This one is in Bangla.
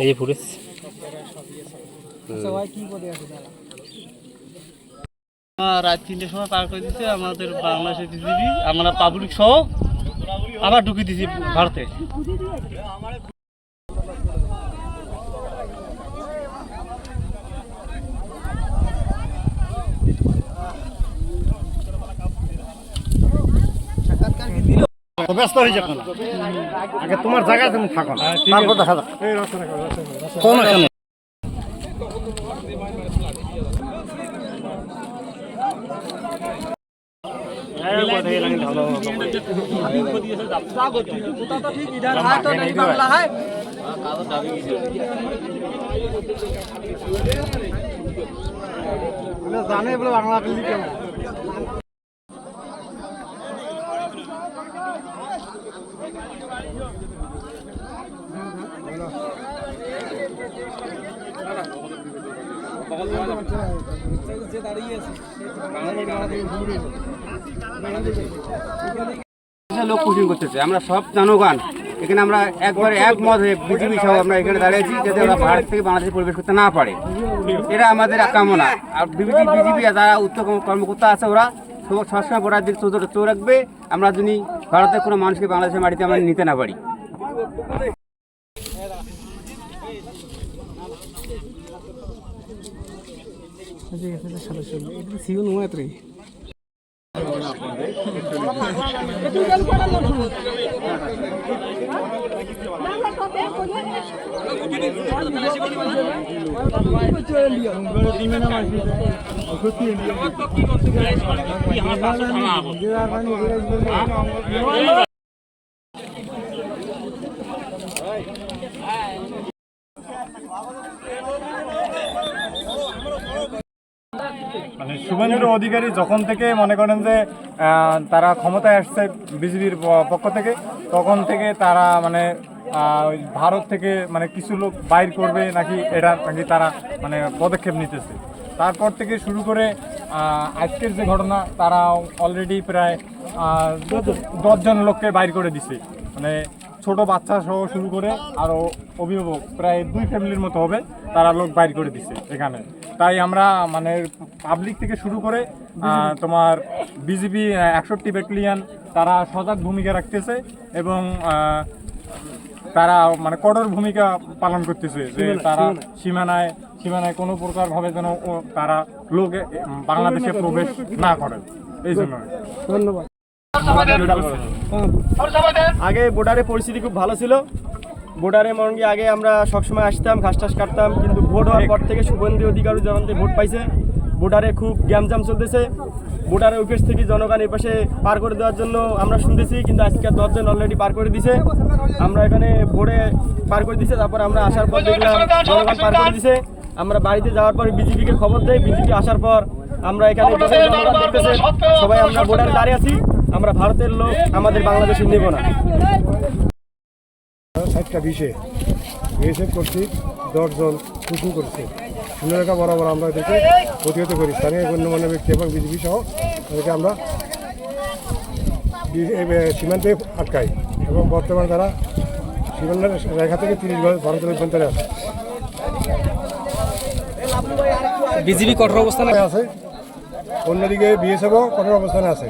এই যে ফুটেজ রাত 3টের সময় পার করে দিচ্ছে আমাদের বাংলাদেশের বিজিবি, আমরা পাবলিক সহ আবার ঢুকিয়ে দিয়েছি ভারতে। ব্যস্ত হয়ে যাবে না, আগে তোমার জায়গায় তুমি থাকো না, তারপর দেখা যাক। জানে বলে বাংলা কেমন লোক পুষিং করতেছে। আমরা সব জনগণ এখানে আমরা একবারে একমত হয়ে বিজেপি সহ আমরা এখানে দাঁড়িয়েছি যাতে ওরা ভারত থেকে বাংলাদেশে প্রবেশ করতে না পারে, এটা আমাদের কামনা। আর বিজেপি যারা উচ্চ কর্মকর্তা আছে ওরা সবসময় ওরা দিকে চোখ রাখবে, আমরা যদি ভারতের কোনো মানুষকে বাংলাদেশের মাটিতে আমরা নিতে না পারি। মানে শুভেন্দু অধিকারী যখন থেকে মনে করেন যে তারা ক্ষমতায় আসছে বিজেপির পক্ষ থেকে, তখন থেকে তারা মানে ভারত থেকে মানে কিছু লোক বাইর করবে নাকি এটা নাকি তারা মানে পদক্ষেপ নিতেছে। তারপর থেকে শুরু করে আজকের যে ঘটনা, তারা অলরেডি প্রায় 10 জন লোককে বাইর করে দিছে, মানে ছোট বাচ্চা সহ শুরু করে আরও অভিভাবক প্রায় 2 ফ্যামিলির মতো হবে, তারা লোক বাইর করে দিছে এখানে। তাই আমরা মানে পাবলিক থেকে শুরু করে তোমার বিজিবি 61 ব্যাটালিয়ন তারা সজাগ ভূমিকা রাখতেছে এবং তারা মানে কঠোর ভূমিকা পালন করতেছে যে তারা সীমানায় কোনো প্রকারভাবে যেন তারা লোক বাংলাদেশে প্রবেশ না করে। এই জন্য ধন্যবাদ। আগে বর্ডারের পরিস্থিতি খুব ভালো ছিল, বর্ডারে মনে আগে আমরা সবসময় আসতাম, ঘাস টাস কাটতাম, কিন্তু ভোট হওয়ার পর থেকে শুভেন্দু অধিকারী যখন ভোট পাইছে বর্ডারে খুব গ্যামজাম চলতেছে। বর্ডারের উইকেট থেকে জনগণ এই পাশে পার করে দেওয়ার জন্য আমরা শুনতেছি, কিন্তু আজকে 10 জন অলরেডি পার করে দিছে। আমরা এখানে ভোরে পার করে দিছে, তারপর আমরা আসার পর দেখলাম জনগণ পার করে দিছে। আমরা বাড়িতে যাওয়ার পর বিজেপিকে খবর দেয়, বিজেপি আসার পর আমরা এখানে জনগণ দেখতেছে সবাই আমরা বর্ডারে দাঁড়িয়ে আছি। আমরা ভারতের লোক আমাদের বাংলাদেশে নেব না। 60টা বিএসএফ কর্তৃক 10 জন শুরু করছে। সুন্দরকা বরাবর আমরা এদেরকে প্রতিহত করি, স্থানীয় গণ্যমান্য ব্যক্তি এবং বিজেপি সহ তাদেরকে আমরা সীমান্তে আটকাই এবং বর্তমানে তারা সীমান্তের রেখা থেকে 30 গজ ভারতের অভ্যন্তরে আছে। বিজেপি কঠোর অবস্থানে আছে, অন্যদিকে বিএসএফও কঠোর অবস্থানে আছে।